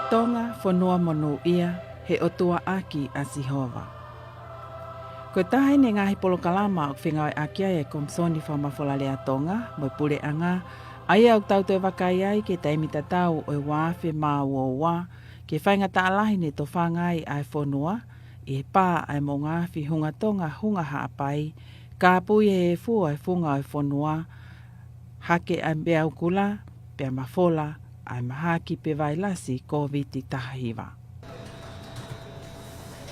Tonga Fonua Monu'ia he Otua aki a Sihova. Ko tahi ne ngahi Polokalama o whingai akia e komsoni whamafolale Tonga, mo pule anga, ai au tau te wakai ai ke taimi tatau o wāwhi mā wā, ke whainga taalahi ne to whangai ai whonua, e pā ai mo ngāwhi Hunga Tonga Hunga haapai, ka pui he fu ai whunga ai whonua, Hake ai Peau Kula, Pea mafola, ai mahaki pe vailasi COVID tahiwa.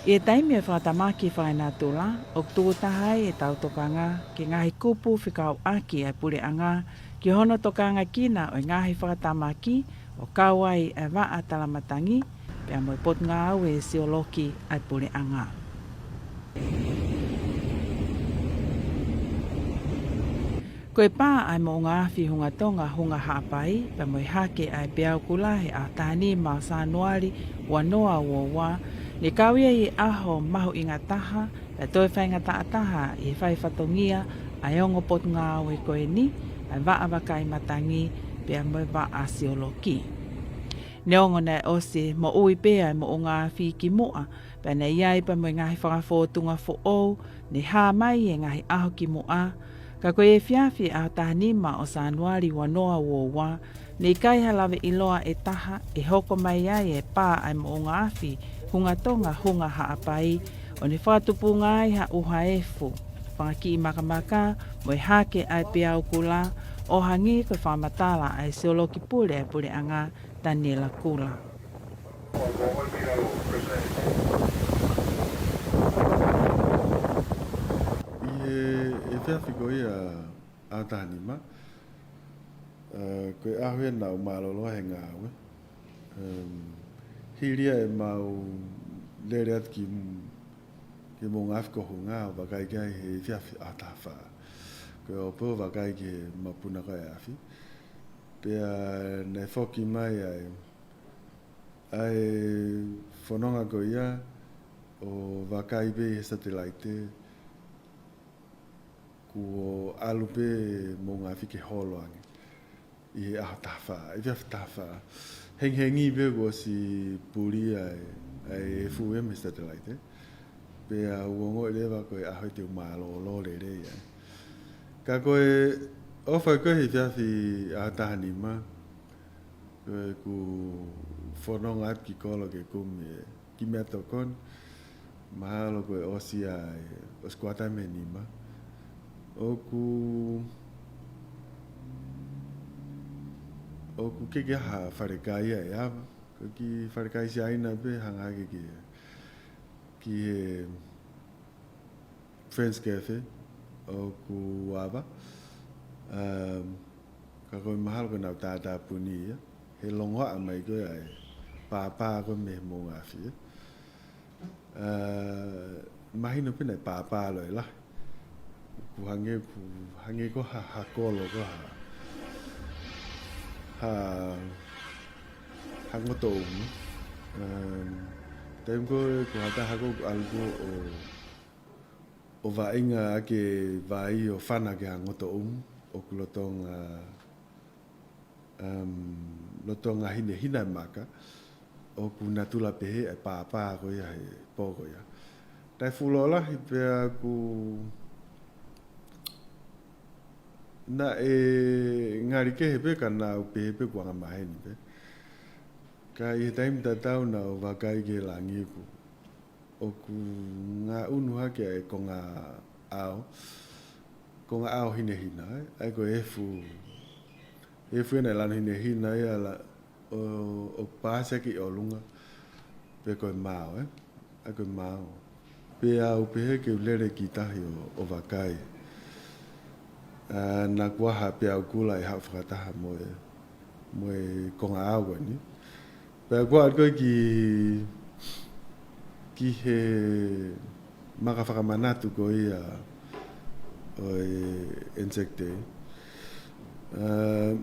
E taimi e whatamaki whainatula, o tū tahai e tau tokanga, ke ngahi kupu whikau aki ai pule anga, ki hono tokanga kina o ngahi whatamaki, o kawai e waa talamatangi, pea mo pot ngā au e sioloki ai pule anga. Koe pā ai mo ngāwhi Hunga Tonga Hunga haapai, pa mo Hake ai Peau Kula he a tāni ma Sanuali wanoa wā, ne kawia i aho mahu i ngā taha, pa toi whainga taha i whai whatongia, ai ongo pot ngā au e koe ni, ai waa wakai matangi, pea mo waa a sioloki. Ne ongo nei ose mo ui pea mo o ngāwhi ki moa, pa ne iai pa mo ngahi whakafōtunga fo ou, ne hā mai e ngahi aho ki moa, ka koe e whiawhi a tahanima o Sanuali wanoa wā, ne kai halawe iloa e taha e hoko mai ai e pā ai mo ngā awhi Hunga Tonga Hunga haapai, o ne whatupu ngai ha uha efu, whangaki i makamaka, mo e Hake ai Peau Kula, o hangi koe whamatala ai sioloki pule ai pule anga Daniela Kula. E whiawhiko ia a tahanima, koe ahoe nau mālolo he ngā aue. Hiria e mau lere atu ki mō ngāwhiko hunga o wakai kia he whiawhi a tahawha. Koe o pō wakai ki he mapuna koe awhi. Pea nei whoki mai ai whanonga ko ia o wakai be he satellite ko alupe mō ngāwhi ke holoangi. I he aho tahawha, i whiawhi tahawha. Hengi be ko si puri ai FUM satellite. Pea uongo lewa koe aho te umalo le ia. Ka koe ofa koe he whiawhi a tahanima. Koe ku whanonga atu ki kolo ke kumi ki mea tokon. Mahalo koe osi ai o squata menima. Oku keke ha wharekai ai awa. Ko ki wharekai si aina pe hangake ki he Friends Cafe. Oku awa. Ka koe mahalo ko nau tātā puni ia. He longoa mai koe ai. Pāpā koe me mō ngāwhi. Mahino pina pāpā loi lah. Ku hange ko ha kolo ko hangoto tem ko hata hako algo o vainga ake vai o fana ke hangoto o lotonga hina maka o ku natula pehe e papa ko ia he poko ia tai fulola pe ku na ngari ke hepe kana o pepe kwa ngamahen pe ka I taim tatau na o wakai ke langi ku o ku nga unu hake e konga ao hine hina ai ko efu na lana hine hina ia la o pasa ki o lunga pe ko mao ai ko mao pe au pe ke lere ki tahi o wakai na kuaha Peau Kula I hau whakataha mo e konga awa ni. Pea kua koe ki he maka whakamanatu ko ia o e insecte.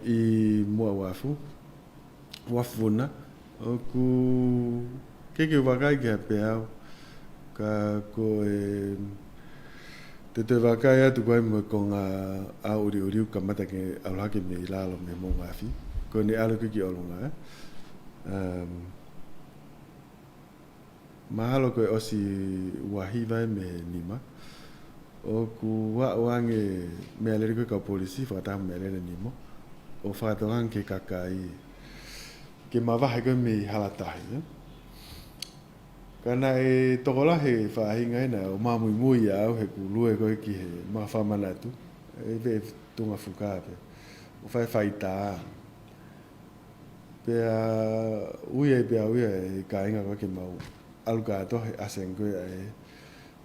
I mua wafuna. O ku keke wakai ki ha Peau ka ko e te wakai atu koe mo konga a uri ka mata ke alhake me ilalo me mo ngawhi. Ko ni alo ki olunga. mahalo koe osi wahiva me nima. O ku wange me alere koe ka polisi whakataha me alere nimo. O whakatoran ke kakai ke mawahe koe me halatahi. Kana e tokola he whahinga ina o Moimoi au he ku lue koe ki he fakamanatua. E ve tunga fukape. O whaitaa. Pea uia e ka inga koe ke mau aluka ato he aseng koe e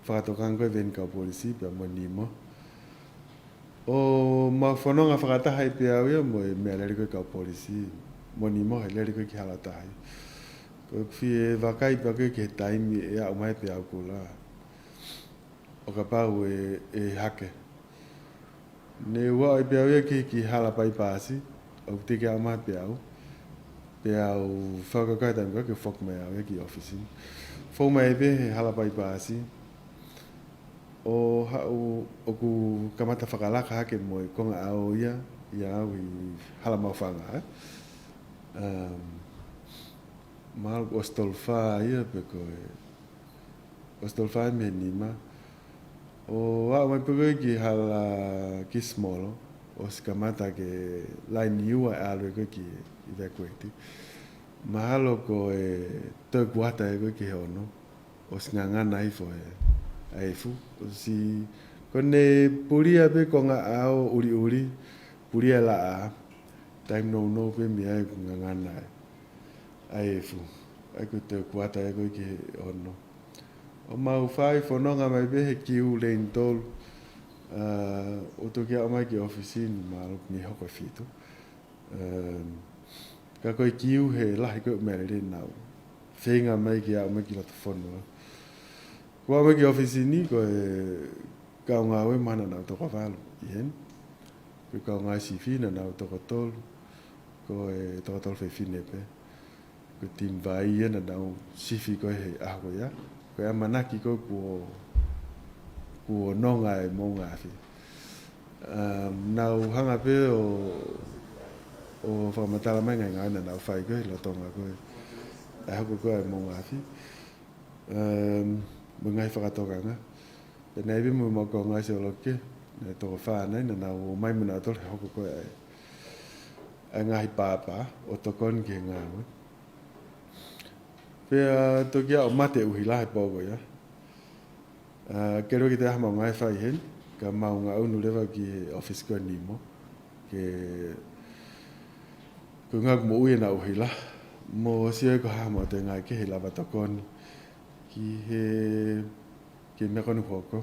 whakatokan koe ven ka polisi pea mo nimo. O mau whanonga whakataha i pea uia mo e mea leri koe ka polisi mo nimo he leri koe ki halatahi. Koe whi e wakai pea koe ki he taimi e au mai pea Peau Kula. O ka pau e Hake. Ne ua i pea uia ki halapai pasi au teke au mai pea au. Pea au whakakai tami koe ke whok mai au ki ofisi. Whok mai pe he halapai pasi. O ku kamata whakalaka hake mo i konga au ia au i halamau whanga. Mahal ostolfa ia pe koe. Ostolfa me nima. O au mai pe koe ki hala ki smolo. O si kamata ke line iua e alwe koe ki evacuate. Mahalo ko e tau kuata e koe ki hono. O si ngangana ifo e aifu. O si kone puria pe konga au uri. Puria la a. Time no pe mi ai ngangana e. Aifu. Ai koe tau kuata e koe ki hono. O mau whai whanonga mai pe he kiu lein tolu. O toki au mai ki ofisi ni mahalo mi hoko fitu. Ka koe kiu he lahi koe mea re nau. Whenga mai ki au mai ki Latu whanua. Kua mai ki ofisi ni koe kau ngā we mana nau toko whalu. Ihen. Koe kau ngā si whina nau toko tolu. Koe toko tolu whai whine pe. Koe tim vai iena nau sifi koe he aho ia. Koe amanaki koe kuo nonga e mo ngāwhi. Nau hanga pe o whakamatala mai ngai ngaina nau whai koe, lo tonga koe. E hako koe e mo ngāwhi. Mo ngai whakatokanga. Pe nei pe mo mau ngai se o loke. Ne toko whānei na nau o maimuna atole he hoko koe e ngahi pāpā o tokon ki he ngāwe. Pea toki au mate uhi lahe pōko ia. Kero ki te aha mau ngai whai hen. Ka mau ngā unu lewa ki he office koe nimo. Ko ngā mo uia na uhi la. Mo sia ko ha mo te ngai ke he lava tokoni. Ki mea konu hoko.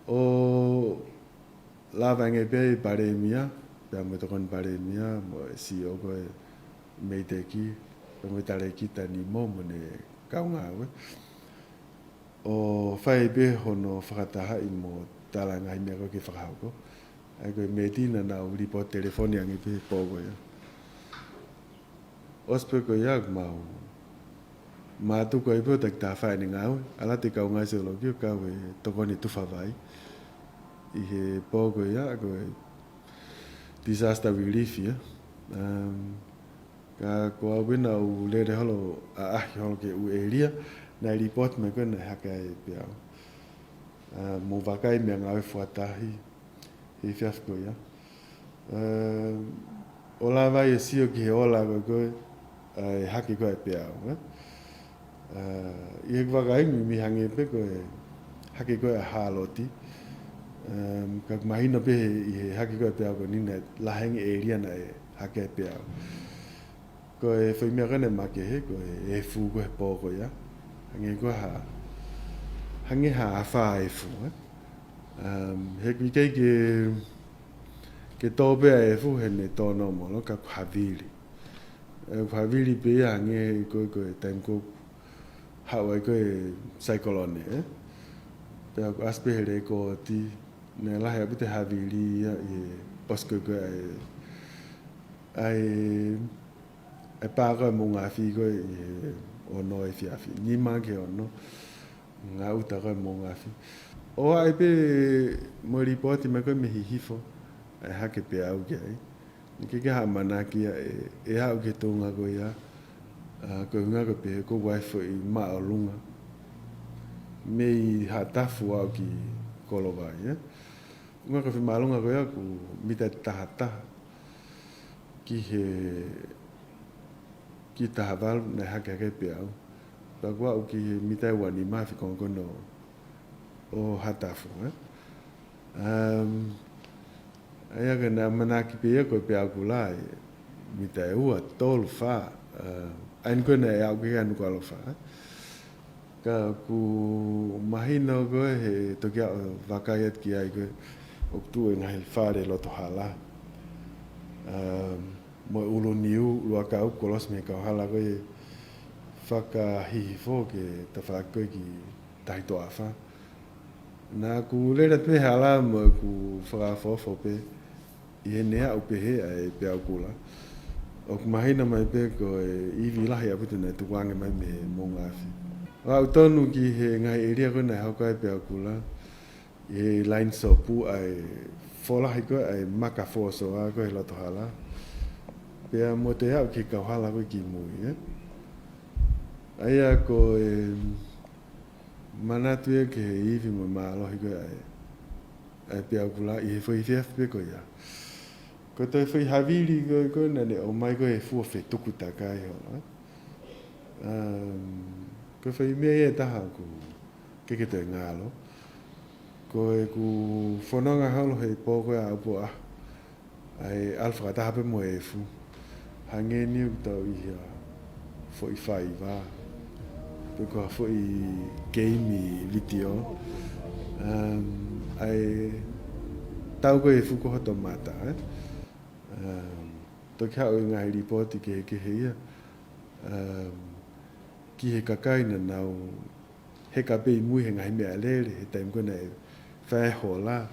O lava nge pe pare mia. Pea mo tokoni pare mia. Mo si o koe meiteki. Mo tare kita ni mo ne kau ngawe. O whai pe hono whakataha i mo tala ngai mea koe ki whakahauko. Ai koe metina na uri po telefoni angi pe pōko ia. Ospe koe ia mau. Mātu koe pe o tak tā whai ni ngawe. Ala te kau ngai se loki o kau e tokoni tuwhawai. I he pōko ia koe disaster relief ia. Ka ko au wina u lere holo a ahi holo ke u eria na report me koe na haka e piao. Mo wakai mea ngawe fuatahi he whiaf koe ia. O la vai e sio ki he ola koe koe e haki koe e piao. I he wakai mi hange pe koe haki koe a haloti. Ka mahina pe i he haki koe e piao koe nina lahengi eria na e haki e piao. Ko e whai mea kane make he, ko e fu ko he pōko ia. Hange ha a wha e fu. He kui kei ke tōpea e fu he ne tōno molo, ka kuhawiri. Kuhawiri pe ia hange koe time ko hawa e koe saikolone. Pea ko aspe he re ko ti, ne lahe apu te hawiri ia i osko koe ai e pāka mo ngā whi koe i o no e whiawhi. Ni mā ke ono, ngā uta koe mo ngā whi. O ai pe mo ripoti me koe me hihifo, e hake pe au ke ai. Ni ke ha manaki e hau ke tōnga koe ia, ko nga ko pe ko wife I ma lunga me hatafu au ki kolova ya nga ko fi malunga ko ya ku mita taha ki he ki tahaval na hake pe au pa kwa ki mita wani ma fi kongono o hatafu aya ka na manaki pe ko pe au kula mita ua tolu fa ain ko na au ki anu ko fa ka ku mahino go he to kia vakayat ki ai go oktu en hel fare lo to hala mo ulo niu lo ka u kolos me ka hala go faka hi fo ke ta fa ko ki tai to afa na ku le rat me hala mo ku fra fo pe I ne au pe he ai pe au kula ok mahina mai pe ko I vi la ya putu na tu wange mai me mo ngafi au tonu ki he ngai area ko na haukai pe au kula e line sopu ai fola hi ko ai maka fo so a ko lo to hala pe mo te au ki ka hala ko ki mu ai a ko manatu e ke ivi mo malo hi ko ai pe au kula I foi fef pe ko ya ko te foi havili ko na ne o mai ko e fu fe tuku ta kai ho ko foi me e taha ku ke te ngalo ko e ku fononga halo he po ko a po ai alfa ta pe mo e fu hange ni to I foi fai va pe ko foi game video ai tau ko e fu ko to mata to kia o ngai report ke he ia ki he kakai na nau he ka pe mui he ngai me alele he time ko na fa hola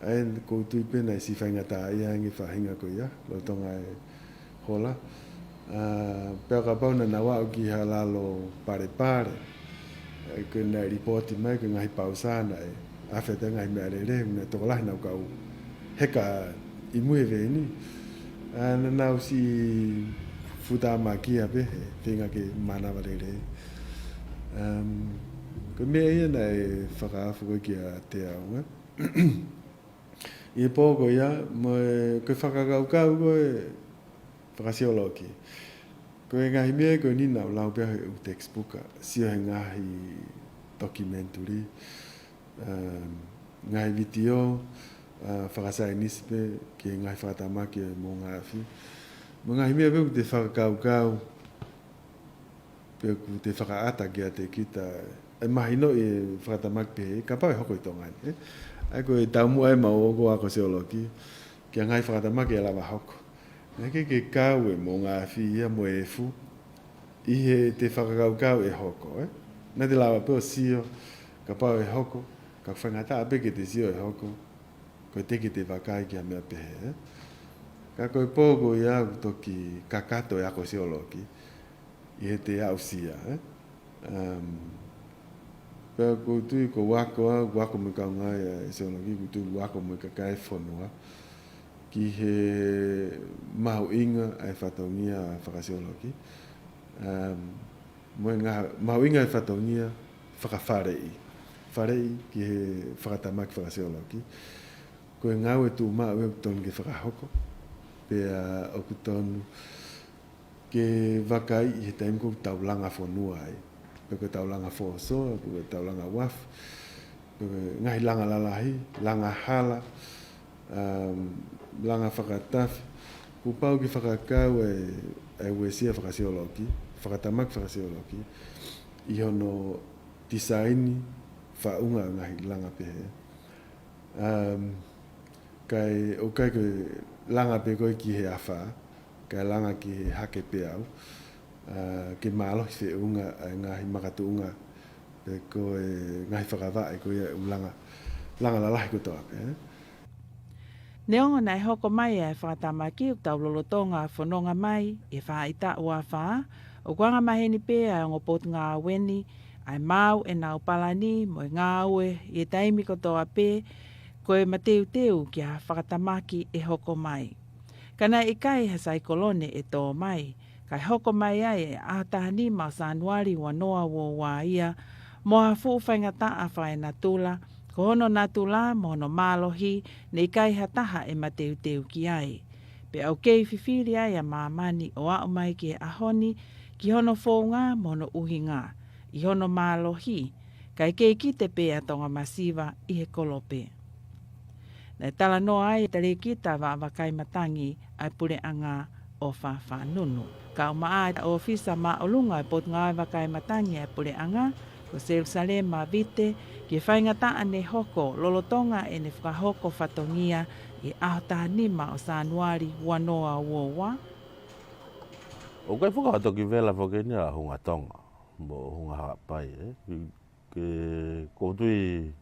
ai ko tu pe na si fa ngata ia ngi fa hinga ko ia lo to ngai hola pe ka pa na wa ki hala lo pare ko na report mai ko ngai pausa na a fe te ngai me alele na to la na ka he ka I mui veni na nau si futa makia pe tinga ke mana valere ko me ia na faka fu ki a te au I poco ya mo ko faka kau ko faka sioloki ko ngai me ko ni na lau pe u textbook si ngai documentary ngai video whakasai nispe ki ngai whakatama ki mo ngafi. Mo ngai mea pēku te whakakau pēku te whakaata ki a te kita e mahino e whakatama ki ka pau e hoko I tonga ai ko e taumu ai mau oko ako seoloki ki a ngai whakatama ki e lawa hoko ngai ke kau e mo ngafi ia mo e fu I he te whakakau e hoko na te lawa pēo sio ka pau e hoko ka whangata ape ke te sio e hoko ko teke te wakai ki a mea pehe. Ka koe pōko I au toki kakato e ako seoloki I he te au sia. Pea ko tui ko wako me kaungai e seoloki, ko tui wako me kakai whanua ki he mahu inga e whataungia whakaseoloki. Mahu inga e whataungia whakawharei. Wharei ki he whakatamaki whakaseoloki. Ko e ngau e tū maa ue kutonu ke whakahoko. Pea o kutonu ke wakai I he taim ko taulanga whanua ai. Pea ko taulanga whoso, ko taulanga waf, ko ngahi langa lalahi, langa hala, langa whakatafi. Ko pau ki whakakau e uesia whakaseoloki, whakatamak whakaseoloki. I hono tisaini whaunga ngahi langa pehe. Kai o kai ko langa pe ko ki he afa kai langa ki he hake pe au ke malo se unga ngahi makatu unga pe ko ngahi whakava e ko langa la lahi ko toa pe Neonga nei hoko mai e whakatamaki o tau lolotonga whanonga mai e whaita ua wha o kwanga maheni pe a ngopot ngā weni ai mau e nau palani mo ngā ue e taimi ko toa pe koe mateu ki a whakatamaki e hoko mai. Kana I kai hasai kolone e tō mai, Kai hoko mai ai a tahani ma Sanuali wa noa wo wa ia mo a fu whaingata a whae na tula ko hono na tula mo no malohi nei kai hataha e mateu teu ki ai. Pe au kei whiwhiri ai a mamani o a mai ki a honi ki hono whonga mo no uhinga i hono malohi kai kei ki te pe a tonga masiva i he kolope. Nei tala noa ai tare ki ta wa kai matangi ai pure anga o whanunu. Ka o maa o fisa ma o lunga e pot ngai wa kai matangi ai pure anga ko Jerusalem ma vite ki whaingata ane hoko lolotonga e ne whakahoko whatongia i ahotahanima o Sanuali wanoa woa. O kai whakahato ki vela whakeni a Hunga Tonga, mo Hunga Hapai, ke koutui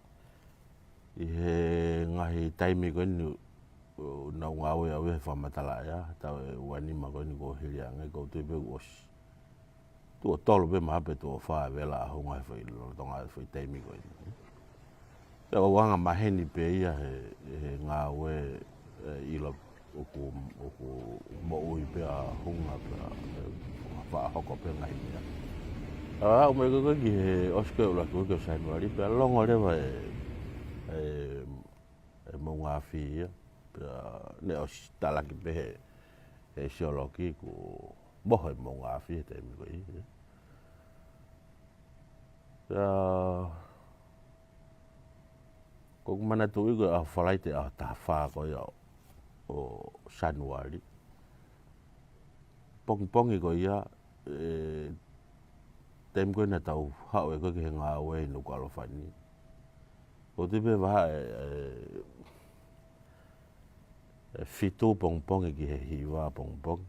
i he ngahi taimi koeni na ngawe au he whamatala ia, tau e wanima koeni ko hirianga, koutui pe uosi. Tua tolo pe mahape tua whaa vela a Hunga he whai lolotonga he whai taimi koeni. Pea wanga maheni pe ia he ngawe ilo oku mo'ui pe a Hunga pe a hoko pe ngahi mea. O me koe ki he oske ula koe ke Sanuali pe longo rewa e maunga awhi ia. Pe ne o talaki pe he sioloki ko moho e maunga awhi he teimi koe i. Pea ko mana tu i koe a whalaite a taha koe o Sanuali. Pongi koe ia tem koe na tau hao e koe ke ngā wei no ka alofani. Ko te pe waha fitu pongpongi ki he hiwa pongpongi.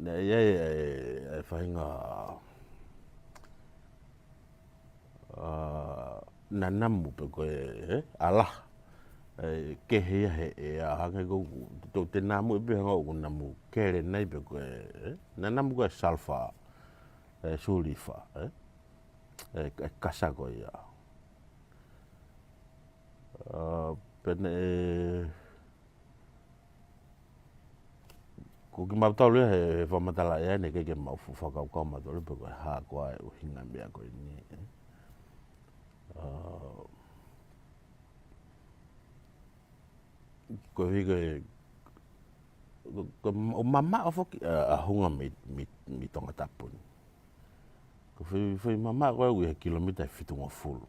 Na iei e whainga nanamu pe koe alah. Ke hea he a hanga ko to te namu e hanga o namu kere nei pe ko na namu ko salfa sulifa kasa ko ia pene ko ki mau tau he whamatala ea ne ke mau whakau kau matore pe ko ha ko ai o hinga mea ko ni ko hige o mama o foki a hunga mi tonga tapuni ko foi mama ko e kilomita fitunga full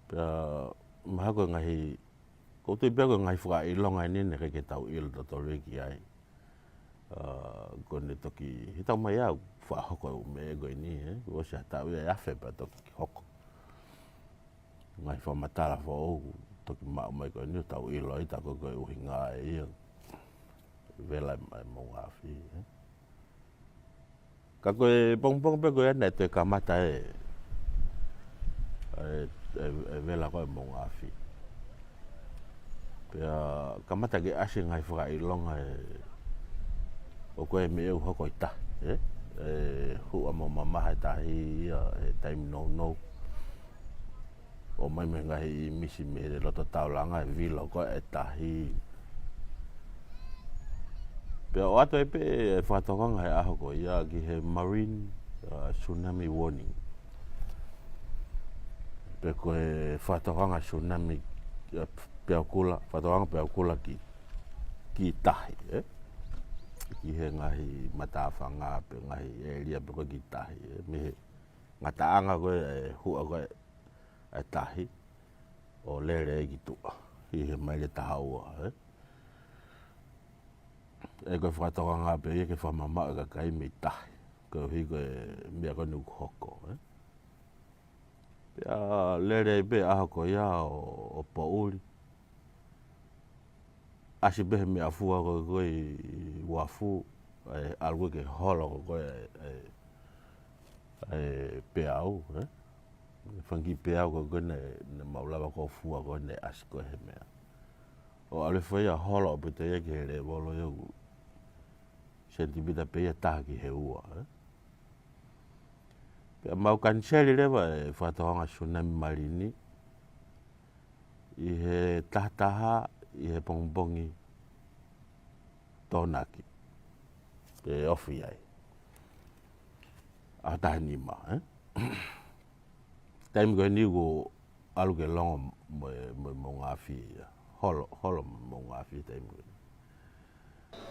pa ma ko ngai ko te pe ko ngai fuka i longa ni ne ke tau il to tole ki ai ko ne toki hita mai a fa hoko me go ni ko sa tau ia fe pa toki hoko ngai fa matala fo toki mai ko ni tau i loi ta ko uhinga e vela mai mo afi ka ko pong pe ko na te kamata e vela ko mo afi pe kamata ke ase ngai fa i longa o ko me u hoko ita hu amo mama ta hi time no o mai me ngai misi me lo to taulanga vilo ko etahi pe o ato e pe whatonga e aho ko ia ki he marine tsunami warning pe ko e whatonga tsunami Peau Kula whatonga Peau Kula ki tahi ki he ngahi matawhanga pe ngahi area pe ko ki tahi me ngataanga ko hua ko tahi o lere ki tua i he mai le taha ua ko whakatoka ngā pe ke whamama ka kai me tahi ko hi ko mea ko nuku hoko pea lere pe aho ko ia o Pauli asi pe mea fua ko i wafu alwe ke holo ko pe au fangi pea ko ne maulava ko fua ko ne asko he mea o ale foi a holo pe te ke le bolo yo sentimita pe ta ki he ua pe mau canceli le va fatonga tsunami marini i he taha i he pongbongi tonaki. Pe ofi ai. A tahani ma, Taimi koe ni ko alu ke longo mo ngā whi. Holo mo ngā whi taimi koe.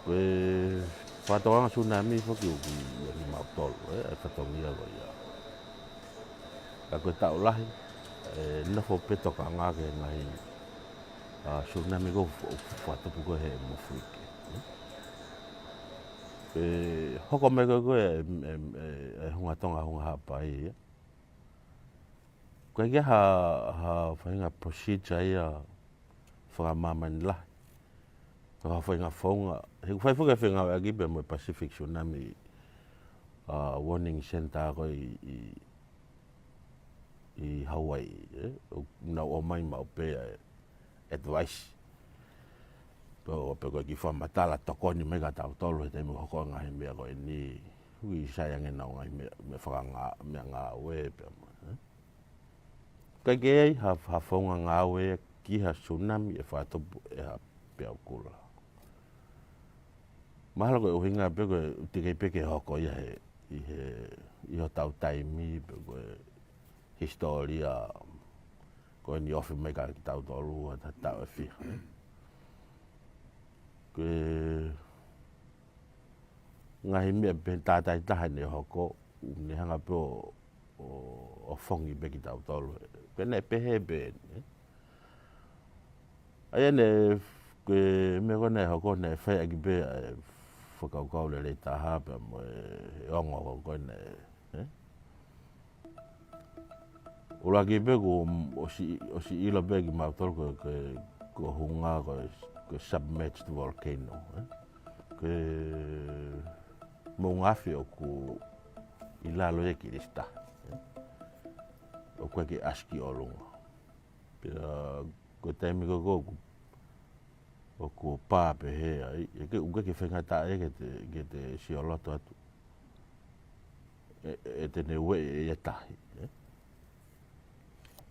Koe whātoanga tsunami whaki uki ni mautolu, e whatongia koe ia. Ka koe tau lahi, nofo peto ka ngā ke ngai tsunami ko whatopu koe he mo whike. Hoko me koe Hunga Tonga Hunga hapai. Koe kia ha whainga procedure ia whakamamani lahi. Ha whainga whaunga. He whai whuka whainga aki pe mo Pacific Tsunami Warning Center koe i Hawaii. Nau o mai mau pe advice. Pe koe ki whamatala tokoni mega tau tolu he teimu hoko ngahi mea koe ni hui sayange nau ngahi me whakanga mea ngā ue pe mo. Koe kei ha whaunga ngā ue ki ha tsunami e whatopu e ha Peau Kula. Mahala koe uhinga pe koe tikei peke hoko ia i ho tau taimi pe koe historia koe ni ofi mega ki tau tolu ha tau e whiha. Koe ngahi mea pe tātai taha ne hoko ne hanga pe o whongi pe ki tau tolu. Koe ne pehe pe. Aia ne koe mea koe ne hoko ne whai aki pe whakaukau le rei taha pe mo e ongo koe ne. Uraki pe ko o si ilo pe ki mautolu ko hunga ko submerged volcano. Ke mo ngafi o ku ilalo e kirista. O koe ki aski o lunga. Pia ko taimi ko o ku pā pe hea. Uke ki whenga ta e ke te sioloto atu. E te ne ue e tahi.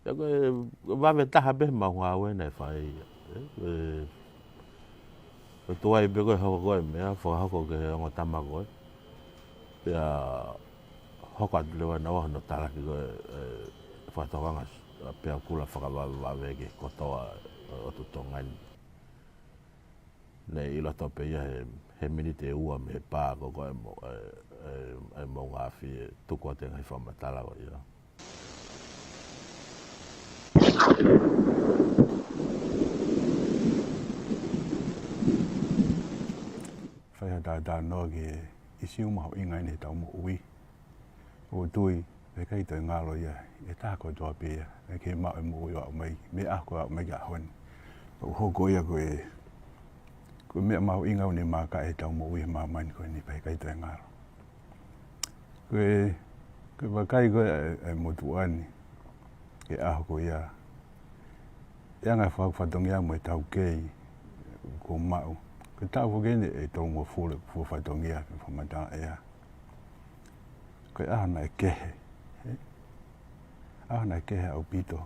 Ia koe wawe taha pe maunga ue nei whai. Koe tuai pe koe hoko koe mea, whakahoko ke ongo tama koe. Pia hoko atu lewa na wahano talaki koe whatokanga Peau Kula whakawawe ke kotoa o tu tongani. Nei ilo tope ia he minite ua me he pā ko koe mo ngā whi tuku a te ngai whamatala koe ia. Tā noa ke isi umaho ingai ne tau mo ui. O tui, e kai toi ngalo ia, e tā koe toa pia, e ke mao e mo ui au mai, me ako au mai ka hon. O hoko ia koe mea maho ingau ne maka e tau mo ui maa mani koe ni pai kai toi ngalo. Koe wakai koe e motuani, ke aho koe ia. Ia ngai whakawhatongia mo e tau kei, ko mau. Ke tau whakene e tongo fule whawhatongia ke whamatanga ea. Koe ahana e kehe. Ahana e kehe au pito.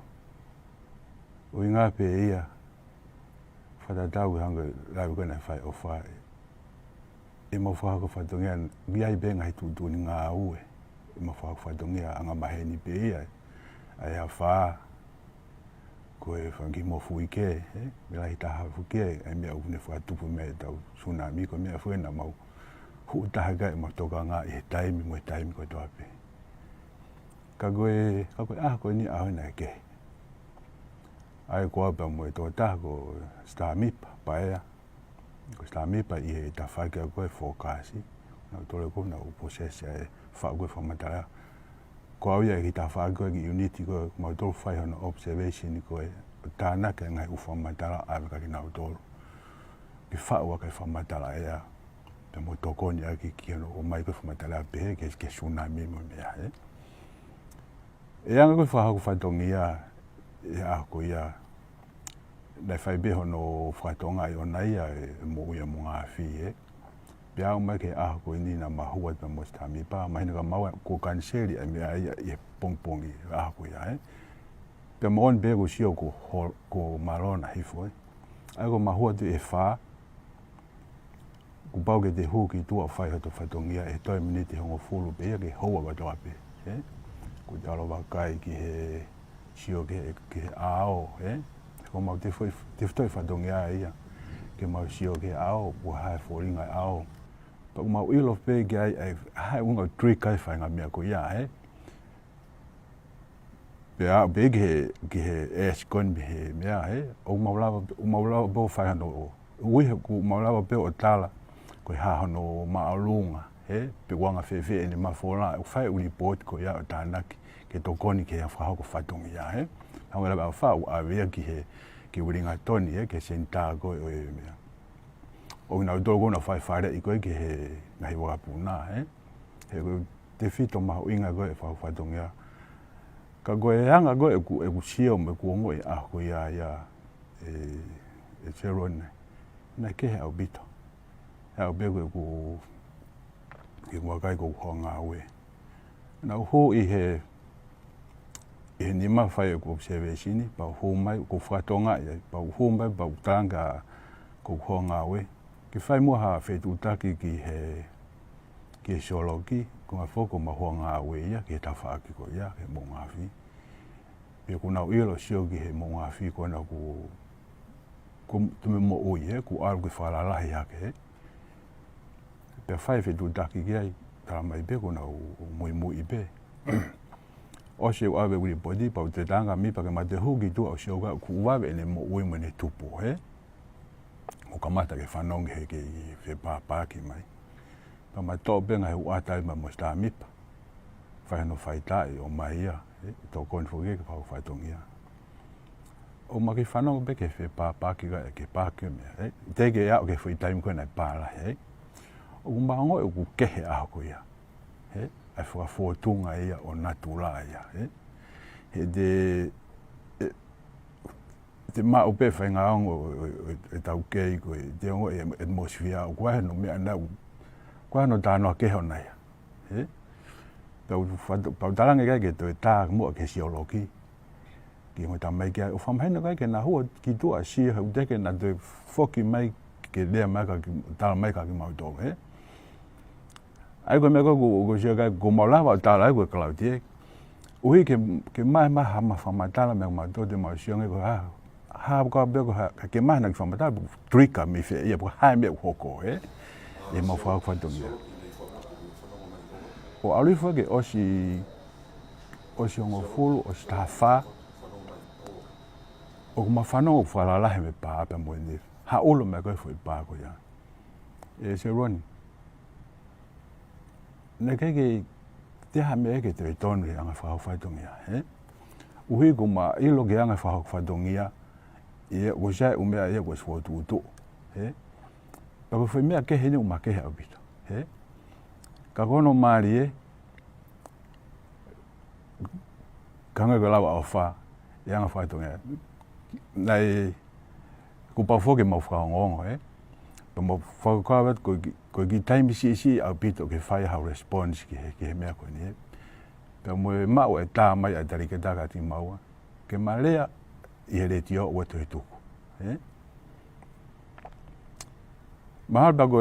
Ui ngā pe ia, whatatau hanga lau kena whai o whae. E mau whakawhatongia, biai be ngai tūtuni ngā ue. E mau whakawhatongia anga maheni pe ia. Ai a whaa. Koe whangi mo fui ke, me lahi taha fuke, e mea ufune whatupu me tau tsunami, ko mea fuena mau hu taha kai ma toka ngā i he taimi mo he taimi koe toape. Ka koe koe ni ahoi na ke. Ai koa pa mo e tō taha ko stamipa, paea. Ko stamipa i he ta whakea koe fokasi, na tole koe na uposese e wha koe whamatara. Ko au ia ki tā whākua ki uniti koe, mau tolu whai hono observation koe, tānaka ngai u whamatala aweka ki nau tolu. Ki whaua kai whamatala ea, pe mo tokoni aki ki hono o mai koe whamatala pehe, ke tsunami mo mea he. E anga koe whahaku whatongia, e ako ia, nei whai be hono whatonga i ona ia, e mo uia mo ngā whi he. Pia au mai ke aho koe ni na mahua te mo stami pa, mahina ka maua ko kanseri ai mea ia i pongpongi aho koe ia. Pia mo on bego sio ko marona hifo. Ai ko mahua tu e wha, ku pau ke te hu ki tua whai hato whatongia e toi miniti hongo fulu pe ia ke hoa katoa pe. Ku te alo wakai ki he sio ke he ao. Ko mau te whtoi whatongia ia. Ke mau sio ke ao, ku hae whoringa ao. Pa ku mau ilo pe ke ai hae unga tui kai whainga mea ko ia. Pe ke he eskon he mea. O mau lava po whaihano uihe ku maulawa pe o tala ko ha no maalunga pe wanga fe ni mafola o fai uni pot ko ya tanaki ke tokoni ke fa ko fatongi ya hanga la fa a vea ki uringa toni ke senta ko o na dogo na fai fare i ko ke he ngai wa puna he te fito ma inga go fa fatongi ya ka go hanga go e ku sio me ku ngo a ko ya e cerone na ke au bito au bego ku ki wakai ko Hunga we na ho I he ni ma fai ko observation pa ho mai ko fatonga pa ho mai pa tanga ko Hunga we ki fai mo ha fe tu taki ki he ki geology ko ma foko ma Hunga we ya ke ta fa ki ko ya ke mo ngafi pe ku na ilo sio ki he mo ngafi ko na ku tume mo oi ku algo fala la Hake pe fai fe du daki gai ta mai be ko na Moimoi be o se wa be wi body pa te tanga mi pa ke ma te hugi tu o se ga ku wa be ne mo oi mo ne tupu o kamata ke fanong he ke fe pa ki mai pa ma to be ngai wa ta ma mo sta mi pa fai no fai ta o mai ya to kon fo ke pa fa tongia o ma ke whanau be ke whi pāpāki ga ke pāki mea, te ke au ke whi taim koe nei pāla, o ku mahango e ku kehe aho ko ia, ai whaka whōtunga ia o Latu la ia, te mā upe whai ngā ongo e tau kei koe, te ongo e atmosphere, o kua no mea nau, kua no tānoa keho nei, pau tarangi kai ke toi tā mua ke geologi, ki mo tamai ke o fam hena kai ke na ho ki tu a si ha de ke na de foki mai ke de mai ka ta mai ka ki mau to ai ko me ko je ga ko mo la va ta la ko claudie ui ke mai ma ha ma fam ta la me ma to de ma si nge ko ha ko be ko ha ke mai na fam ta trika mi fe e ko ha me ko ko e mo fa ko to me o ali fo ke o si ngo full o sta fa o kuma whanau o whalalahe me pā ape mo ni ha olo me koe fwoi pā ko ia e se roni ne ke te ha me ke te tonu e anga whahau whaitongia uhi kuma ilo ke anga whahau whaitongia e o sai umea e ko swotu uto pa ko fwoi mea ke hene uma ke hea ubito ka kono maari kanga ko lawa o wha e anga whaitongia nei ku pa foke mo fa ngongo pa mo fa ka vet ko ki time si a bit ke fire how response ke me ko ni pa mo ma o ta mai a tari ke ta ka ti mau ke malea I hele tio o to tu ma ba go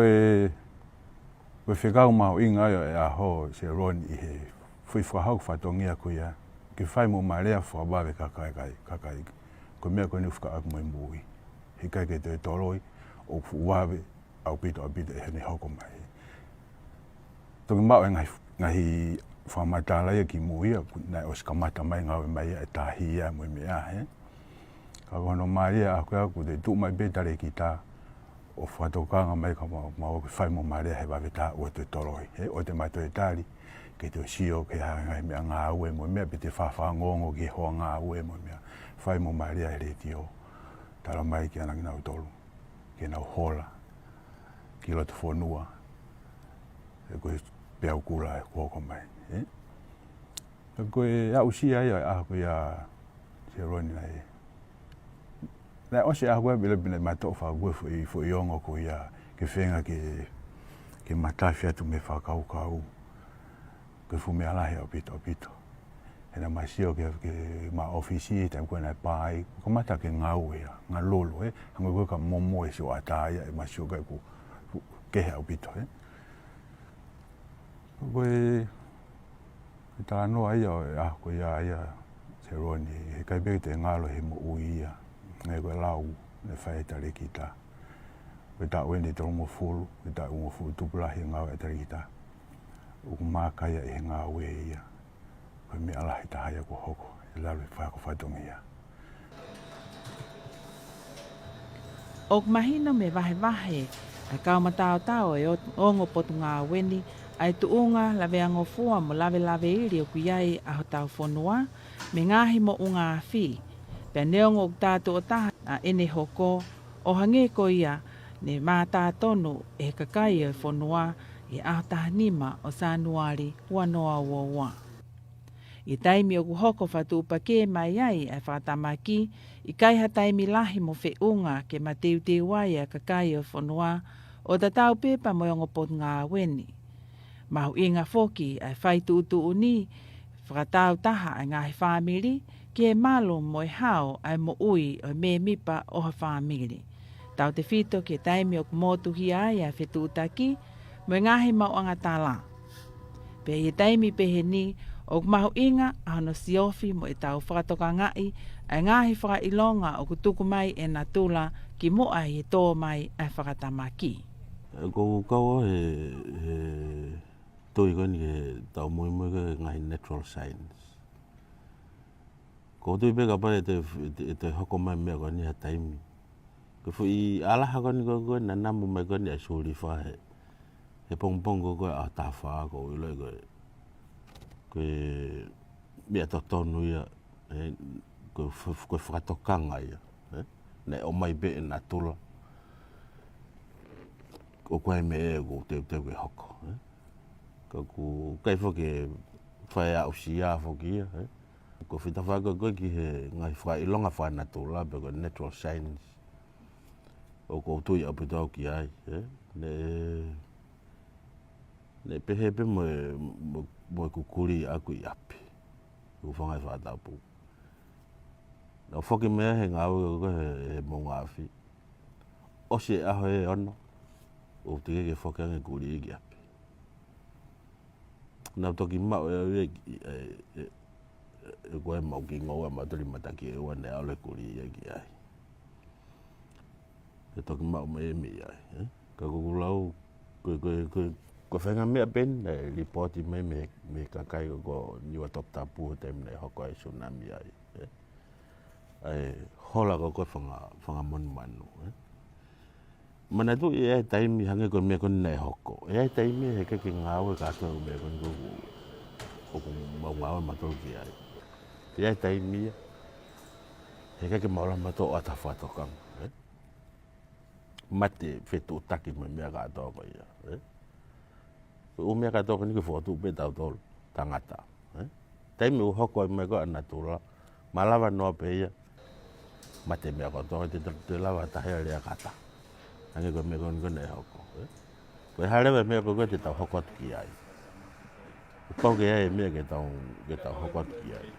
we fika ma inga ya ho se ron I he fui fa ha fa tongia ko ya ke fai mo malea fa ba ka kai ko mea ko ni fuka ak Moimoi he kai ke te toroi o fuawe au pito e hene hoko mai to ma ngai whamatala ia ki muia na o skamata mai ngawe mai e tahi ia mo mea ka kono mai aku te tu mai betare ki ta o whatokanga mai ka ma o whai mo marea he wawe ta o te toroi o te mai to e tari ke te sio ke ngai mea ngā ue mo mea pe te whawhangongo ki hoa ngā ue mo mea fai mo maria e retio tala mai ki ana nau tolu ki nau hola ki Latu Fonua e koe Peau Kula e koko mai e koe a usia ia a koe a se roni nei na o se a koe bile bine mato fa koe fo iongo koe a ke whenga ke matafi atu me whakau koe fume alahe o pito ena masio ke ma ofisi ta ko na pai ko mata ke ngau ia nga lolo anga ko ka momo e so ata ia masio ka ku ke au bito koe ta no ai ko ia seroni he kai be te ngalo he mo uia ngai ko lau ne fai ta kita we ta weni to mo fulu we ta mo fu tu pula he ngau e ta kita u ma kai e ngau we ia ko mi ala ta haya ko hoko la le fa ko fa dongia Ok mahino me vahe ai kau matao tao e ongo potu ngā weni ai tuunga lawe angofua mo lawe iri o kuiai a ho tau whanua me ngahi mo unga awhi. Pea neongo o tātu o taha a ene hoko o hange ko ia ne mātā tonu e kakai o whanua e aho taha nima o Sanuali ua noa ua. I taimi o kuhoko whatuupa ke mai ai ai whatamaki, i kaiha taimi lahi mo whiunga ke mateu te wai a kakai o whanua o ta tau pepa mo ongo pot ngā weni. Mahu inga foki ai whaitu utu uni, whakatau taha ai ngahi whamiri, ke malo mo i hao ai mo ui o me mipa o ha whamiri. Tau te whito ke taimi o kumotu hi ai ai whetu utaki, mo i ngahi mau angatala. Pe i taimi pehe ni, o mahu inga a hono siofi mo i tau whakatoka ngai, ai ngahi whakailonga o kutuku mai e na tula ki mo ai e tō mai ai whakatamaki. Ko kaua he toi koni he tau Moimoi ke ngahi natural science. Ko tui peka pai e te hoko mai mea koni ha taimi. Ko fu i alaha koni ko na namu mai koni a suri wha he pongpong ko a ta wha ko iloi ko mea to tonu ia ko whakatokanga ia. Nei o mai be na tula. Ko koe me e ko te hoko. Ko ku kai whake whae au siya whaki ia. Ko whita whaka koe ki he ngai whae ilonga whae na tula pe ko natural science. O ko tui apu tau ki ai. Ne pehe pe mo kukuri aku i api. Ko whangai whae tapu. Na whaki mea he ngāu ko he mo ngāwhi. Ose aho e ono. O te ke whakange kuri i ki api. Nā toki mau e koe mau ki ngoa maturi mataki e wane aole kuri i ki ai. E toki mau me e mi ai. Ka kukulau ko whenga mea pen e reporti mai me kakai ko niwa top tapu o teim nei hoko ai tsunami ai. Ai hola ko whanga monu manu. Mana tu e ai taimi hange ko me kon nei hoko. E ai taimi he ke ngāu e kato me kon ko mau ngāu mato ki ai. E ai taimi he ke maula mato o ata whatokang. Mate whetu taki me mea kato ko ia. O mea kato ko ni ke whotu pe tau tolu tangata. Taimi u hoko me ko anatula. Malawa noa pe ia. Mate mea kato te lawa tahea lea kata. Hange ko me kon nei hoko. Ko harewa me ko te tau hoko ki ai. Pau ke ai me ke tau hoko ki ai.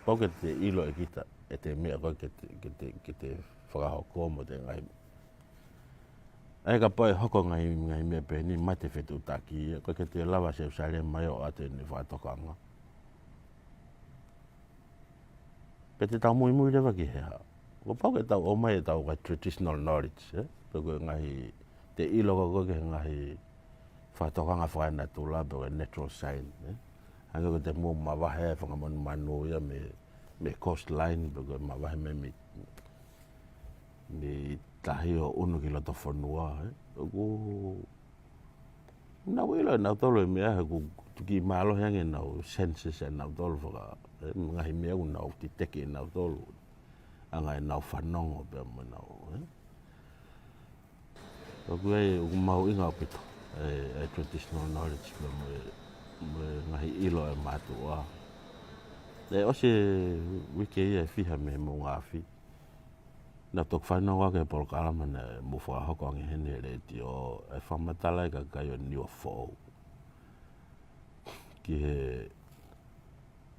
Pau ke te ilo e kita e te me ko ke te whakahoko mo te ngai. Ai ka pai hoko ngai me pe ni mate whetu taki ko ke te lawa se usare mai o ate ni whatokanga. Pe te tau Moimoi rewa ki hea. Ko pau ke tau o mai e tau ka traditional knowledge. Peko ngahi te ilo ko ke ngahi whatokanga whae na tula peko natural science. Hanga ko te mua mawahe whangamonu manu ia me coastline peko mawahe me tahi o unu ki Latu whanua. Ko nau ilo nau tolo e mea he ku tuki malo hange nau census e nau tolo whaka ngahi mea ku nau ti teke nau tolo. Anga e nau whanongo pe mo nau. Ko ai o mau inga o pito e traditional knowledge me ngahi ilo e matua. E ose wike ia e whiha me mo ngāwhi. Nā tok whanau wake Polokalama na mo whakahoko angi hene reti o e whamatala e kakai o niwa whou. Ki he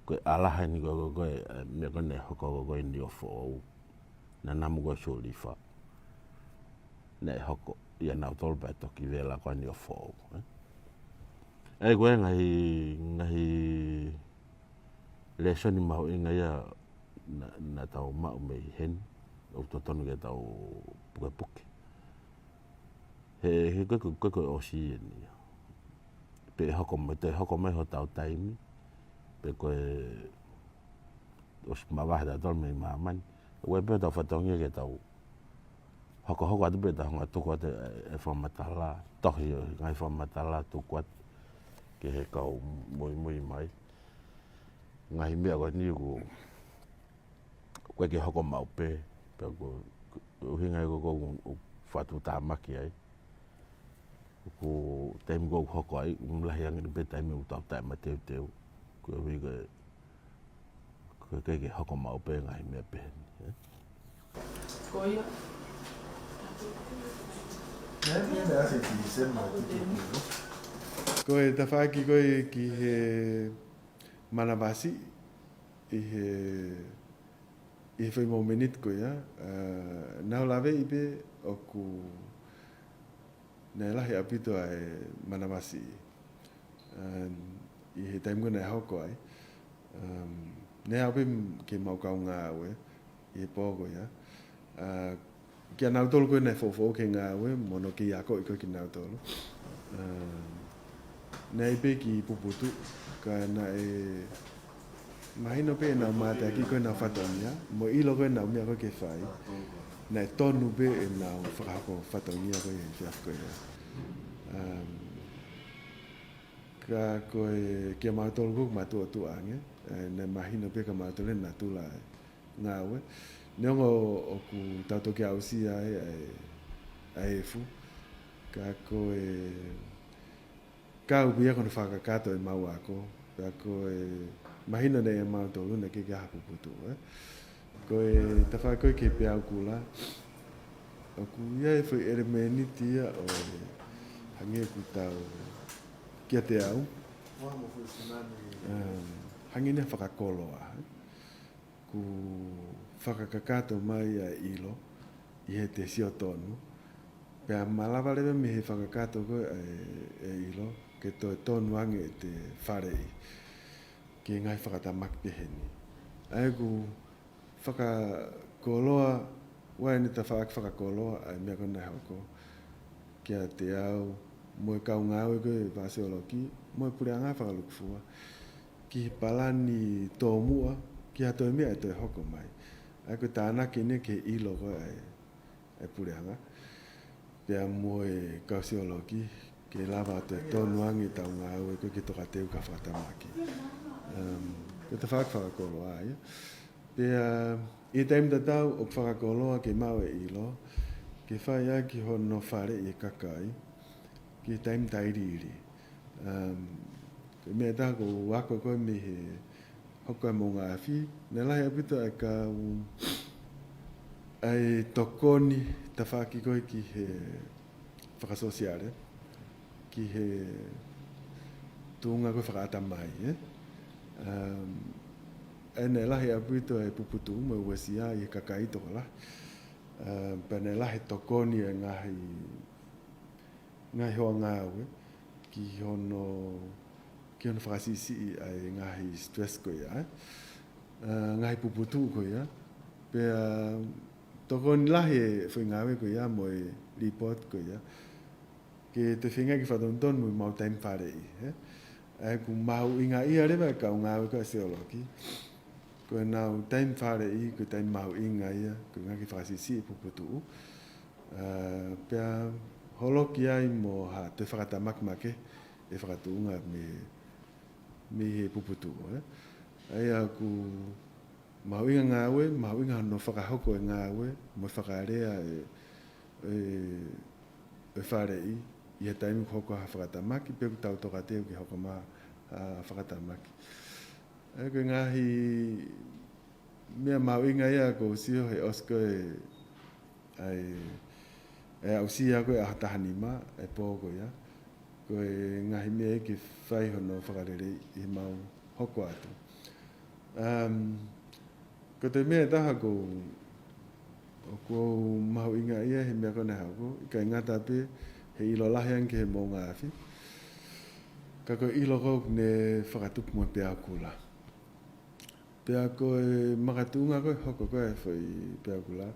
koe alaha ni koe me kone hoko koe niwa whou. Na namu koe sholifa. Na e hoko. ia nau tolu pa toki vela kwa ni o fo. E koe ngahi lesson ni mau inga ia na tau mau mei hen o totonu ke tau puke. He koe o si ni. Pe hoko mai ho tau taimi. Pe koe os mawah da tol mei maman. Koe pe tau whatongia ke tau hoko atu pe tau hunga tuku ate e whamatala. Tohi ngai whamatala tuku atu. Ke he kau Moimoi mai. Ngahi mea koe ni koe ke hoko mau pe. Pe koe uhingai koe whatu tāmaki ai. Ko taimi koe hoko ai. Mlahi angini pe taimi utau taima teu. Koe hui koe ke hoko mau pe ngahi mea pe. Koia. Koe ta whaaki koe ki he manawasi i he whai mau menit koe ia. Nau lawe i pe o ku nei lahi apito ai manawasi. I he taim koe nei hoko ai. Nei au pe ke mau kau ngā aue i he pōko ia. Kia nau tolu koe nei fofo ke ngā aue, mono ki ako i koe ki nau tolu. Nei pe ki puputu, ka na e mahino pe nau mate aki koe nau whatongia, mo ilo koe nau mea koe ke whai. Nei tonu pe e nau whakako whatongia koe e whiaf koe ia. Ka koe kia mautolu koe matua tuange, nei mahino pe ka mautolu na tula ngā aue. Neongo o ku tautoki ausi ai e fu, ka koe kau pia kono whakakato e mau ako, ka koe mahina nei e mau tolu na ke hapu putu. Koe tawha koe ke Peau Kula, o ku ia e whai ere menitia o hange ku tau kia te au. Hange nea whakakoloa. Ku whakakakato mai a ilo, i he te sio tonu. Pea malawa lewe mi he whakakato koe e ilo, ke toi tonu ange te wharei, ki ngai whakatamak peheni. Ai ku whakakoloa, wai ni ta whakakoloa, ai mea kona hoko, kia te au, moe kau ngāwe koe vaseoloki, moe pure anga whakalukufua, ki palani tō mua, ki ha toi mea e toi hoko mai. Ai koe tānaki ne ke ilo koe ai pure anga. Pea moe kausioloki, ke lava te tonu angi tau ngā ue koe ki toka teu ka whatamaki. Koe te whakakoloa ai. Pea i taim tatau o whakakoloa ke mau e ilo, ke whai a ki hono whare i kakai, ki taim tairiri. Koe mea tako wako koe me he hoko e mo ngā awhi, ne lahi apito e ka ai tokoni ta whaki koe ki he whakasosiare, ki he tūnga koe whakaata mai. E ne lahi apito e puputu mo e wesia i kakai toko la. Pa ne lahi tokoni e ngahi hoa ngāwe, ki hono whakasisi ai ngahi stress koe ia. Ngahi puputu koe ia. Pea tokoni lahi e whai ngāwe koe ia mo e report koe ia. Ke te whinga ki whatonton mo i mau taim wharei. Ai ku mau inga ia rewa e kau ngāwe koe seoloki. Koe nau taim wharei, koe taim mau inga ia, koe ngā ki whakasisi e puputu. Pea holoki ai mo ha te whakatamakmake e whakatuunga me he puputu. Ai a ku mau inga ngāwe, mau inga no whakahoko e ngāwe, mo whakarea e wharei, i he taimi ku hoko ha whakatamaki, pe ku tau toka teo ki hoko maa whakatamaki. Ai koe ngahi mea mau inga ia ko sio he osko e au sia koe a tahani ma e pōko ia. Koe ngahi mea ki whai hono whakarere i mau hoko atu. Ko te mea taha ko O ko mau inga ia he mea kona hako, i ka ingata pe he ilo lahi anke he mō ngāwhi. Ka koe ilo kou ne whakatupu mo Peau Kula. Pea koe makatunga koe hoko koe whai Peau Kula.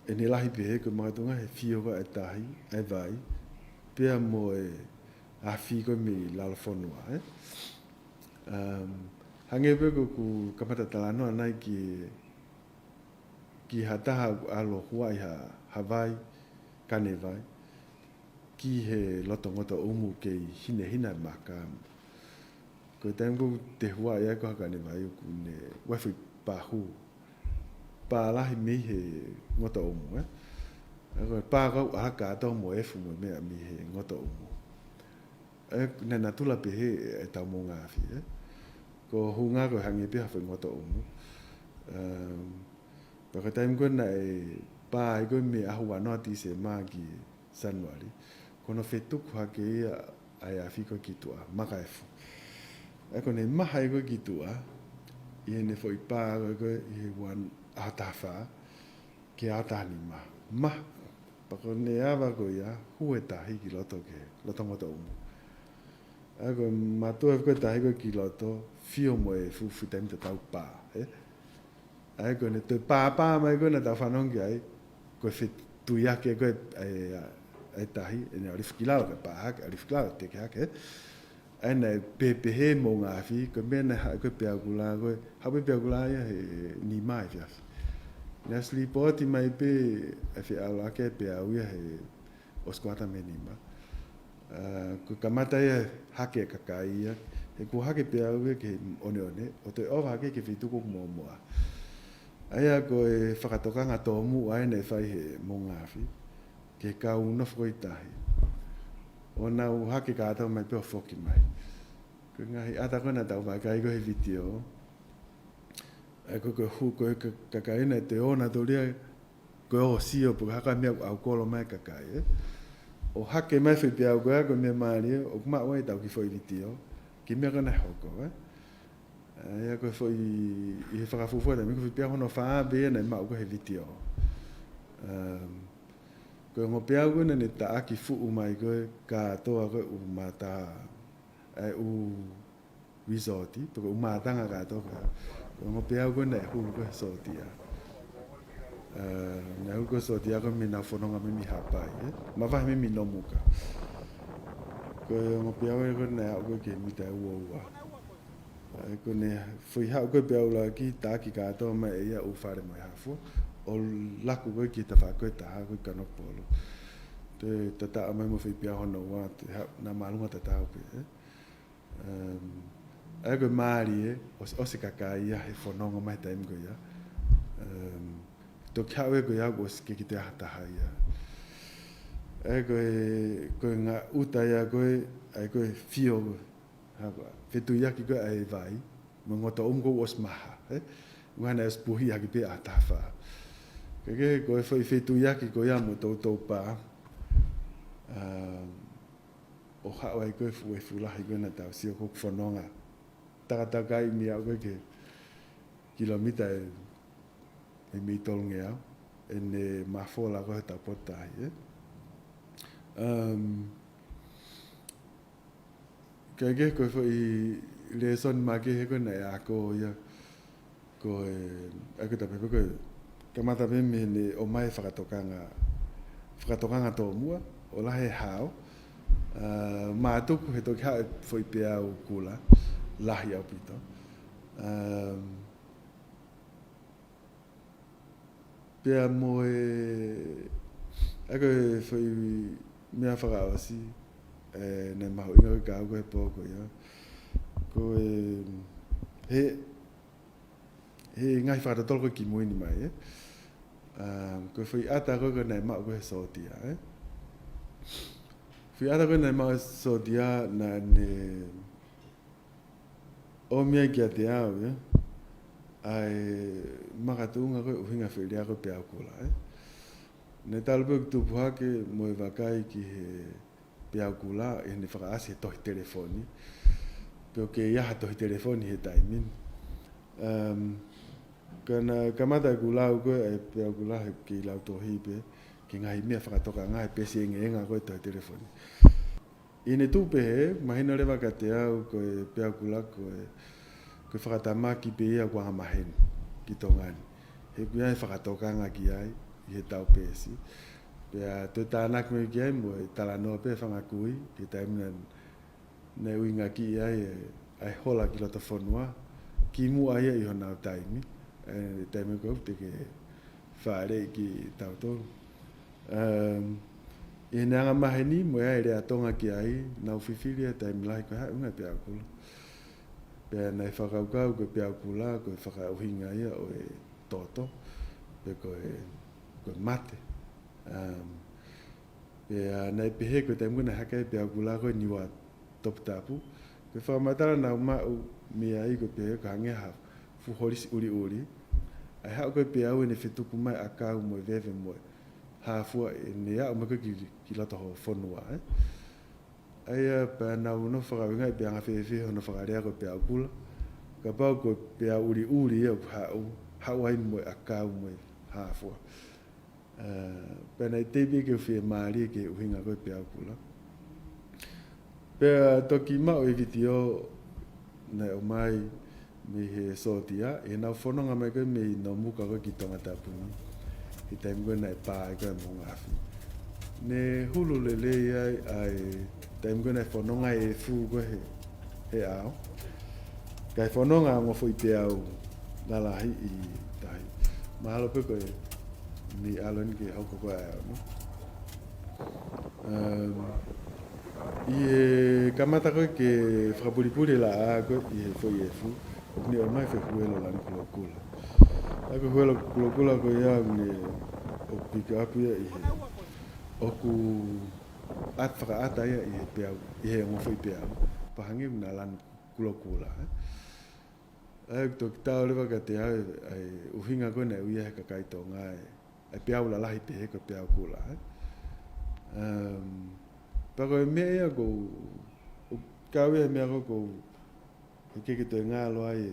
E ne lahi pe he koe makatunga he fio koe e tahi, e vai. Pea mo e a fi koe mi lalo whanua. Hange pe ko ku kamata talanoa nai ki hataha alo huai ha vai, kane vai. Ki he loto ngota umu kei hina makamu. Ko tango te hua ia ko haka ne vai ku ne wafi pahu. Pa lahi mi he ngota umu Ko pa ko haka to mo efu mo me mi he ngota umu. Na natula pe he e tau mo ngafi Ko hunga ko hangi pe hafa ngota umu. Ko tango na e pa ko me ahu ano ti se ma ki Sanuali. Kono fetuku hake ia ai a fiko ki tua, maka efu. Ko ne maha e koe ki tua, i ne fo i pā koe i wan ahatafa, ke ahataha ni ma. Ma, pako ne awa koe ia, hue tahi ki loto ngota umu. Ko matua e koe tahi koe ki loto, fio mo e fufu taimi te tau pā. Ko ne te pā mai koe na tau whanongi ai, koe fetu iake koe ai tahi, e ne arifkilao ka pā hake, arifkilao te ke hake. Aina e pepehe mō ngāwhi, ko mena hae koe Peau Kula, koe hape Peau Kula ia he ni mai fiafi. Nea slipoti mai pe, e whi ala ke Peau ia he oskwata me ni ma. Ko kamata ia hake kakai ia, he ko hake Peau ia ke one, o te owa hake ke whituko mō moa. Aia ko e whakatokanga tōmu, aina e whai he mō ngāwhi. Ke kau nofo i tahi. O nau hake ka atau mai peo whoki mai. Ko ngahi ata koe na tau mai kai koe video. Ko koe hu koe kakaina te ona toria koe o sio puka haka mea au kolo mai kakai. O hake mai whi Peau koe koe mea maari o kuma wai tau ki whoi video. Ki mea kona hoko. Ia koe whoi i he whakafufua tami koe whi Peau hono whaa bea na mau koe he video. Ko ngo Peau koe ne ta aki fuu mai koe ka toa koe u mata u resorti, poko u matanga ka toa koe. Ko ngo Peau koe ne hu koe sortia. Ne hu koe sortia koe mi na whanonga me mi hapai. Ma wahi me mi nomuka. Ko ngo Peau koe ne au koe ke mi tai ua. Ko ne whi hau koe Peau la ki ta aki ka toa mai e ia u whare mai hafua. O laku koe ki ta whakoe taha koe kanopolo. Te tata amai mo whi Peau hono wā, nā malunga tata upe. Ai koe maari o se kakai ia he whanonga mai taim koe ia. Tō kia ue koe au o se ke ki te ahataha ia. Ai koe ngā uta ia koe, ai koe fio koe. Whetu iaki koe ai vai, mo ngota umko os maha. Ngana es puhi haki pe ahataha. Keke koe whai whetu iaki koe ia mo tau pā. O hawai koe fue fulahi koe na tau sio koe whanonga. Takatakai mi au koe ke kilomita e mi tolunge au. E ne mafola koe tau potahi. Keke koe whai le son make he koe na e ako ia. Koe, ako tapepe koe kamata me ne o mai whakatokanga tō mua, o lahe hao. Mātuku he toki hao e whoi Peau Kula, lahi au pito. Pea mo ako e whoi mea whakaawasi, nei maho inga koe ka au koe pōko ia. Ko he ngai whakatotolo koe ki muini mai, Ko whi ata koe nei mau koe sotia, Whi ata koe nei mau sotia na ne o mea kia te au, Ai makatunga koe uhinga whiria koe Peau Kula, Ne talpe tupu hake mo e wakai ki he Peau Kula e ne whakaasi he tohi telefoni. Peo ke iaha tohi telefoni he taimin. Kana kamata kulau ko e Peau Kula ki lau tohi pe ki ngai mea whakatoka ngai pesi enga koe toi telefoni. I ne tupe he, mahina rewa ka te au ko e Peau Kula ko e whakatamaki pe ia kua maheni ki tongani. He kuia e whakatoka nga ki ai, i he tau pesi. Pea te tānak me ki ai mo e talanoa pe whangakui, ki taimina ne uinga ki ai ai hola ki Tonga Fonua, ki mua ia i hona au taimi. Taimi ko te ke whaare ki tautoro. I nanga maheni mo ia ere atonga ki ai, nau whiwhiria taimi lahi koe hai unga Peau Kula. Pea nei whakaukau ko Peau Kula, ko whakauhinga ia o e toto, pe ko mate. Pea nei pehe ko taimi kuna Hake Peau Kula ko niwa toputapu. Ko whakamatara nau mau mi ai ko pehe ko hangeha fuhorisi uri. Ai hao koe Peau e ne whetuku mai akau mo veve mo hafua e ne au mako ki Tonga Fonua. Ai pa nau no whakawinga i peanga whewhe hono whakarea ko Peau Kula. Ka pau ko Peau uri e hao ai mo akau mo hafua. Pa nei teipi ke whi maari ke uhinga ko Peau Kula. Pea toki mao e vitio nei o mai me he sotia, e nau whanonga mai koe me i no muka koe ki tonga tapuni. I taimi koe nei pāi koe mo ngafi. Ne hulu lele ai taimi koe nei whanonga e fu koe he ao. Kai whanonga ngofo i Peau lalahi i tahi. Mahalo pe koe ni aloni ke hoko koe ao, no? I e kamata koe ke whakapuripuri la a koe i he foi e fu. Ni o mai whekuelo lani Polokalama. Ako huelo Polokalama ko ia ni o pika apu ia i he oku whakaata ia i he Peau, i he ngofo i Peau. Pahangi una lani Polokalama. Ai toki tau lewa ka te hau ai uhinga koe nei uia he kakaitonga ai Peau la lahi pehe ko Peau Kula. Pako e mea ia ko kau ia mea ko e keke toi ngalo ai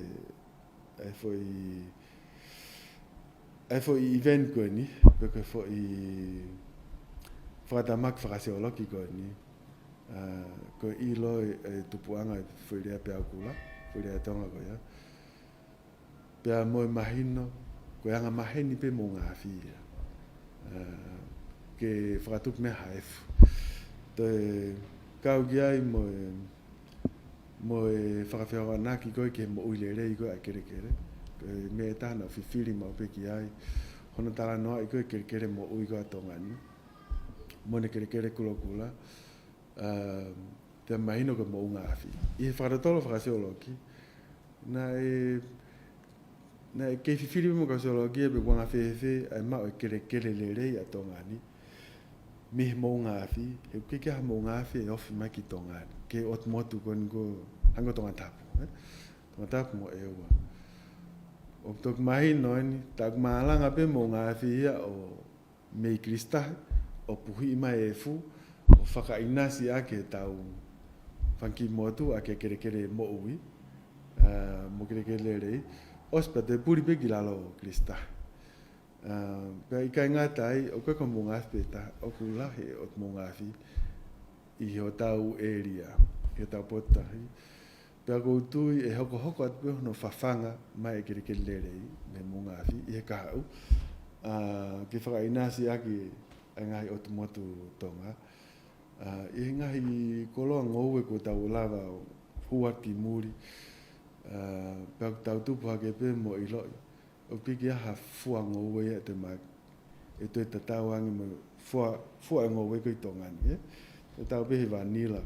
foi event koe ni, peke foi whakatamak whakaseoloki koe ni. Ko ilo e tupuanga e foi rea Peau Kula, foi rea tonga koe ia. Pea moe mahino, koe anga maheni pe mo ngā whia. Ke whakatup mea haefu. Toi kau ki ai mo e whakawhiawa naki koe ke mo uile rei koe a kere. Me e tāna whiwhiri mau peki ai. Hono tala noa i koe kere mo ui koe a tongani. Mo ne kere Polokalama. Te mahino koe mo unga awhi. I he whakaratolo whakaseoloki. Na e kei whiwhiri mo whakaseoloki e pe wanga whewhe ai mau e kere le rei a tongani. Mi mo unga awhi. E keke ha mo unga awhi e ofi mai ki tongani. Ke ot motu kon ko hango tonga tapu. Tonga tapu mo e ua. O tok mahi noini, tak maalanga pe mo ngā whia o mei kristahi, o puhi mai e fu, o whakainasi ake tau whanki motu ake kere mo ui, mo kere rei, ospa te puri pe ki lalo kristahi. Pea ikai ngā tai, o koe ko mo ngā whia o kulahe o mo ngā whi, i ho tau area, i ho tau potahi. Pea kou tui e hoko atu pe hono whawhanga mai e kere rei, me mo ngā whi, i he kahau. Ke whakainasi aki a ngahi o tumotu tonga. I he ngahi koloa ngouwe ko tau lava o huat ki muri. Pea tau tupu hake pe mo i loi. O piki aha fua ngouwe ia te mak. E toi tatau angi mo fua ngouwe ko i tongani. E tau pehi vanila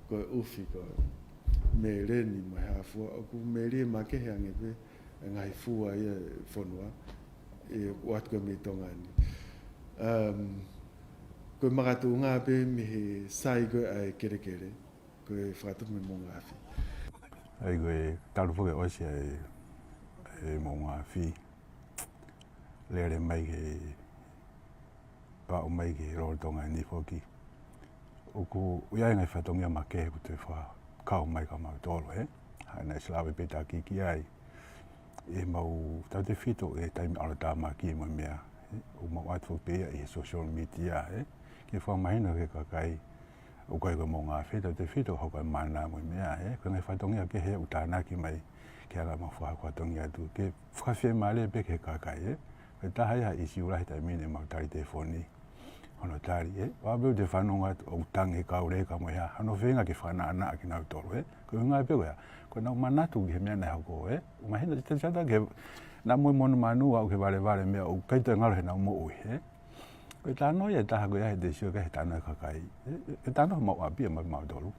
ko e ufi ko me reni mo hea fua. O ku me rie makehe ange pe ngahi fua ia whanua. E wat ko me tongani. Koe makatu ngā pe me he sai koe ai kere. Koe whakatu me mo ngā whi. Ai koe tarupoke osi ai mo ngā whi. Lere mai ke pao mai ke roro tonga ni foki. Oku uiai ngai whatongia makehe ku te wha kau mai ka mau tolo, Hai nai slawe peta ki ai. e mau tau te whito e taimi ala tā maki e mea. O mau atu pēia e social media e. Ke whamahina ke kakai o kai ko mo ngā whito te whito hoko e mana mo mea e. Ko ngai whatongia ke he utānaki mai ke ala ma whatongia atu. Ke whawhie male pe ke kakai e. Ke taha ia isi urahi tai mine mau tari te whoni. Hono tari e. Wabeu te whanonga o utangi kaure ka mo ia. Hano whenga ke whana ana ki nau toru e. Ko ngā peo ia. Ko nau manatu ke mea nei hoko e. Umahina te tata ke na moi monu manua o ke vale mea o kaita ngaro he nau mo ui he. Ko tāno ia taha ko ia he te sio ke he tāno e kakai. E tāno mau apia mau toru.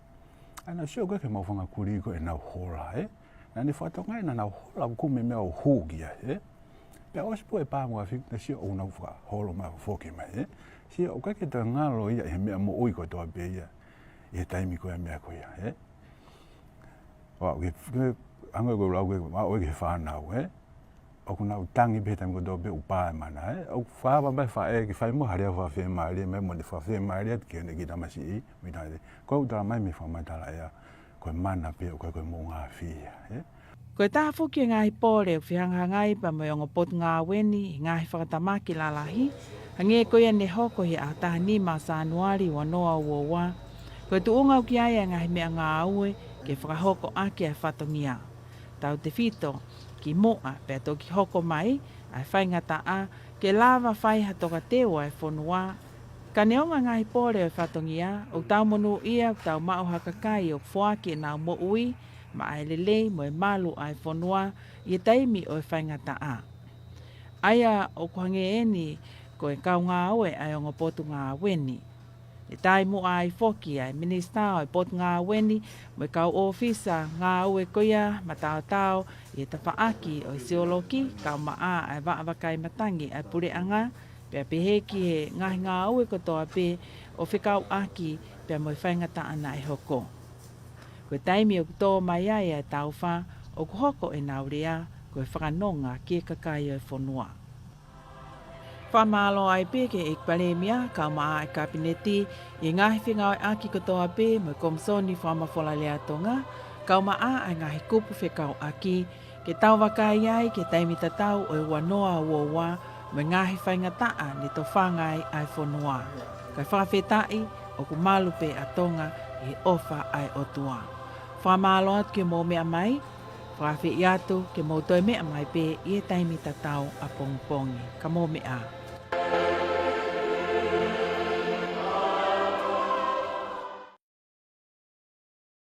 Ana sio ke mau whanga kuri ko e nau hora e. Na ni whatonga e na nau hora kume mea o hūgia e. Pea ospo e pāmua whik na sio o nau wha holo mai o whoke mai e. Sio o kake ta ngalo ia he mea mo ui ko toa pe ia. I he taimi ko ia mea ko ia e. Wa ke anga ko lau ke ma o ke whanau e. O kuna utangi pe taimi ko toa pe upa e mana e. O whaaba mai wha e ke whai mo haria wha whee maari me mo ne wha whee maari ke ne ki tamasi i. Mitane ko utara mai me wha matala ia. Ko mana pe o koe mo ngā whia e. Koe taha whuki ngāhi pōre o whihanga ngai pa mai o ngopot ngā weni ngāhi whakatamaki lalahi. Hange koe ne hoko he a taha ni ma Sanuali wa noa ua wā. Koe tu unga uki aia ngahi mea ngā aue ke whakahoko ake a whatongia. Tau te whito ki moa pēr toki hoko mai ai whaingata a ke lava whai hatoka tewa e whonua. Ka neonga ngahi pōre o whatongia o tau Monu'ia o tau mao hakakai o whuaki e nau mo ui ma ai lelei mo e malu ai whonua i e taimi o e whaingata a. Aia o kuhange eni ko e kau ngā oe ai o ngopotu ngā weni. E tai mo ai whoki ai minista o e pot ngā weni mo e kau ofisa ngā oe koia ma tau i e tapaaki o i seoloki kau maa ai waawakai matangi ai pureanga pia peheki he ngahi ngā oe kotoa pe o whikau aki pia mo e whaingata ana e hoko. Koe taimi o kutoa mai ai e tau wha, o kuhoko e naurea, koe whakanonga ki e kakai o e whonua. Whamalo ai peke e kparemia, kau maa e kabineti, i ngahi whingau e aki kutoa pe, mo komsoni whamafola lea tonga, kau maa ai ngahi kupu whikau aki, ke tau wakai ai ke taimi tatau o e wanoa uowa, mo ngahi whaingataa ni to whangai ai whonua. Kai whawhetai, o kumalupe a tonga, i ofa ai otua. Whamalo atu ke mō mea mai, whawhi i atu ke mō toi mea mai pe i e taimi tatau a pongpongi. Ka mō mea.